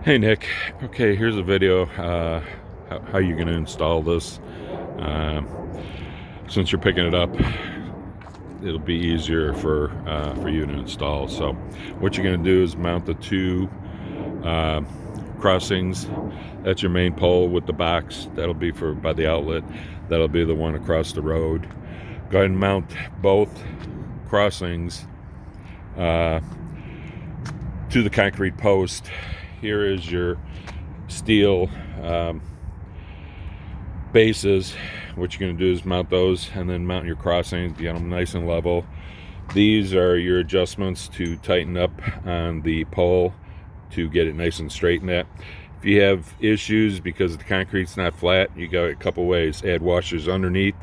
Hey Nick, okay, here's a video how you're going to install this. Since you're picking it up, it'll be easier for you to install. So what you're going to do is mount the two crossings. That's your main pole with the box. That'll be for by the outlet. That'll be the one across the road. Go ahead and mount both crossings to the concrete post. Here is your steel bases. What you're going to do is mount those and then mount your crossings, get them nice and level. These are your adjustments to tighten up on the pole to get it nice and straight in that. If you have issues because the concrete's not flat, you got a couple ways. Add washers underneath,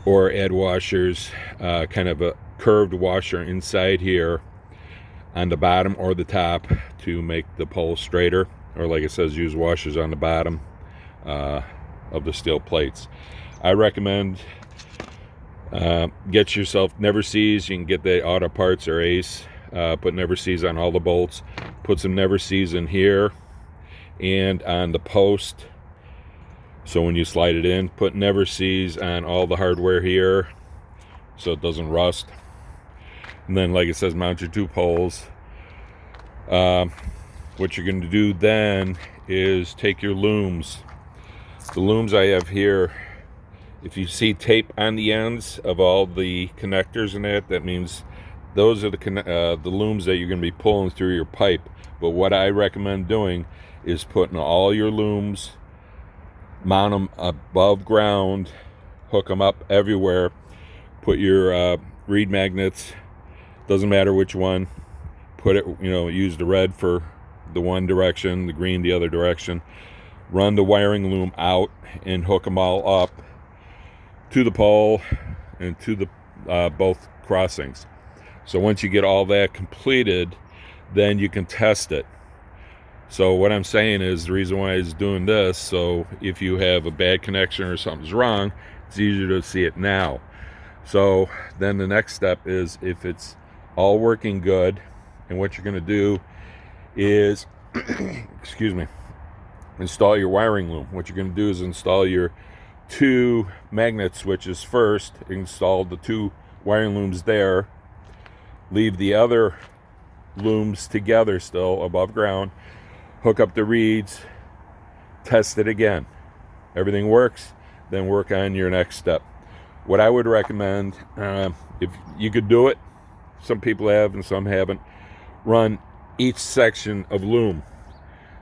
or add washers, kind of a curved washer inside here on the bottom or the top to make the pole straighter, or like it says, use washers on the bottom of the steel plates. I recommend get yourself never sees. You can get the auto parts or Ace. Put never sees on all the bolts. Put some never sees in here and on the post, so when you slide it in, put never sees on all the hardware here so it doesn't rust. And then, like it says, mount your two poles. What you're going to do then is take your looms. The looms I have here, if you see tape on the ends of all the connectors and that means those are the looms that you're going to be pulling through your pipe. But what I recommend doing is putting all your looms, mount them above ground, hook them up everywhere, put your reed magnets, doesn't matter which one, put it, use the red for the one direction, the green the other direction, run the wiring loom out and hook them all up to the pole and to the both crossings. So once you get all that completed, then you can test it. So what I'm saying is, the reason why he's doing this, so if you have a bad connection or something's wrong, it's easier to see it now. So then the next step is, if it's all working good, and what you're going to do is excuse me, install your wiring loom. What you're going to do is install your two magnet switches first, install the two wiring looms there, leave the other looms together still above ground, hook up the reeds, test it again. Everything works, then work on your next step. What I would recommend, if you could do it, some people have and some haven't, run each section of loom.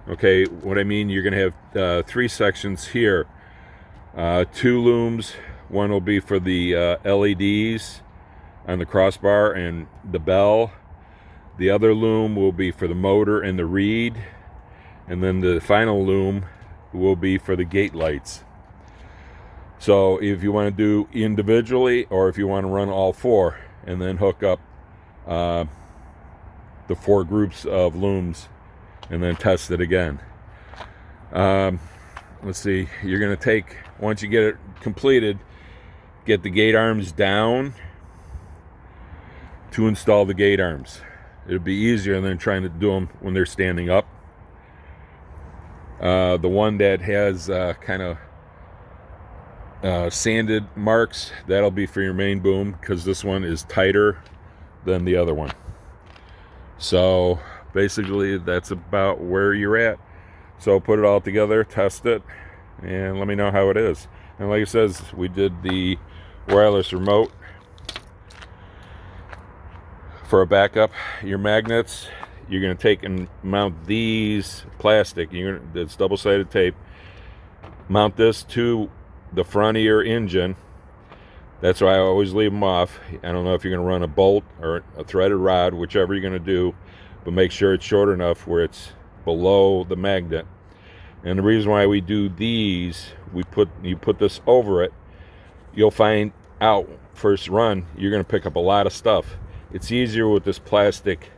Okay, what I mean, you're going to have three sections here. Two looms. One will be for the LEDs on the crossbar and the bell. The other loom will be for the motor and the reed. And then the final loom will be for the gate lights. So if you want to do individually, or if you want to run all four and then hook up the four groups of looms and then test it again. Let's see, you're going to take, once you get it completed, get the gate arms down to install the gate arms. It'll be easier than trying to do them when they're standing up. The one that has kind of sanded marks, that'll be for your main boom, because this one is tighter than the other one. So basically that's about where you're at. So put it all together, test it, and let me know how it is. And like it says, we did the wireless remote for a backup. Your magnets, you're going to take and mount these plastic, it's double-sided tape. Mount this to the front of your engine. That's why I always leave them off. I don't know if you're going to run a bolt or a threaded rod, whichever you're going to do, but make sure it's short enough where it's below the magnet. And the reason why we do these, you put this over it, you'll find out first run you're going to pick up a lot of stuff. It's easier with this plastic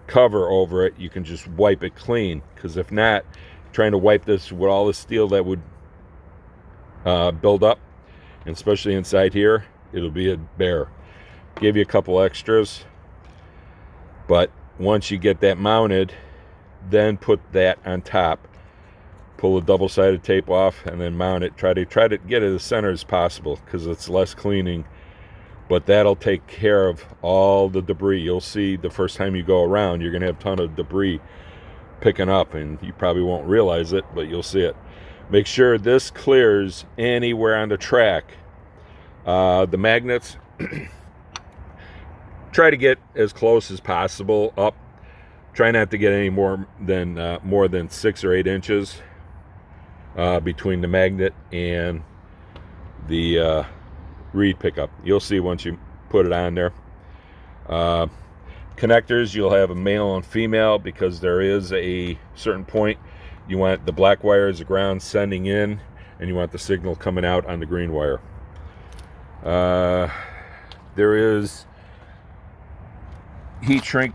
cover over it. You can just wipe it clean, because if not, trying to wipe this with all the steel that would build up, and especially inside here, it'll be a bear. Give you a couple extras, but once you get that mounted, then put that on top. Pull the double-sided tape off and then mount it. Try to get it as center as possible because it's less cleaning, but that'll take care of all the debris. You'll see the first time you go around, you're gonna have a ton of debris picking up, and you probably won't realize it, but you'll see it. Make sure this clears anywhere on the track. The magnets, try to get as close as possible up. Try not to get any more than 6 or 8 inches between the magnet and the reed pickup. You'll see once you put it on there. Connectors, you'll have a male and female because there is a certain point you want the black wire as the ground sending in, and you want the signal coming out on the green wire. There is heat shrink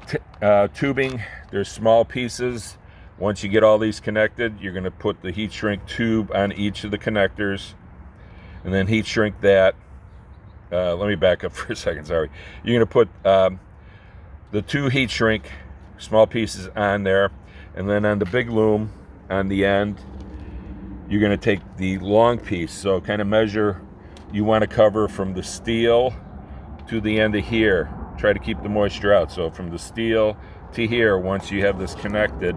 tubing. There's small pieces. Once you get all these connected, you're going to put the heat shrink tube on each of the connectors and then heat shrink that. Let me back up for a second, sorry. You're going to put the 2 heat shrink small pieces on there, and then on the big loom on the end, you're going to take the long piece. So kind of measure, you want to cover from the steel to the end of here. Try to keep the moisture out. So from the steel to here, once you have this connected,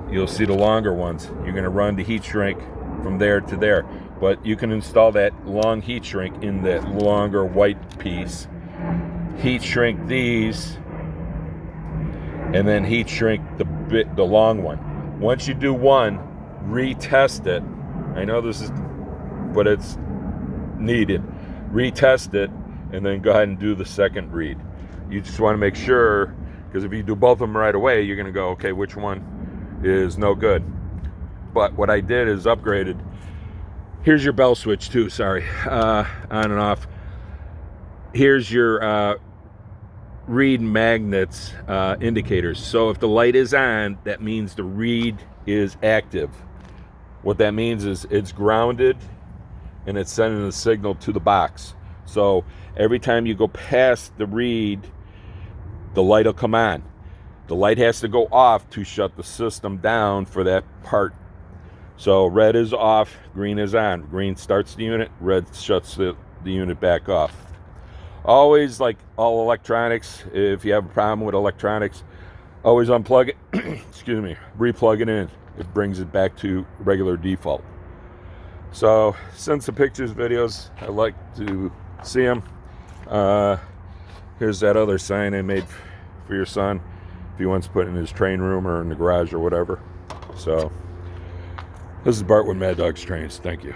you'll see the longer ones. You're going to run the heat shrink from there to there, but you can install that long heat shrink in that longer white piece, heat shrink these, and then heat shrink the long one. Once you do one, retest it. I know this is, but it's needed. Retest it and then go ahead and do the second read. You just want to make sure, because if you do both of them right away, you're going to go, okay, which one is no good. But what I did is upgraded. Here's your bell switch too, sorry, on and off. Here's your reed magnets indicators. So if the light is on, that means the reed is active. What that means is it's grounded and it's sending a signal to the box. So every time you go past the reed, the light will come on. The light has to go off to shut the system down for that part. So red is off, green is on. Green starts the unit, red shuts the unit back off. Always, like all electronics, if you have a problem with electronics, always unplug it, excuse me, replug it in. It brings it back to regular default. So send some pictures, videos. I like to see them. Here's that other sign I made for your son if he wants to put it in his train room or in the garage or whatever. So this is Bart with Mad Dogs Trains. Thank you.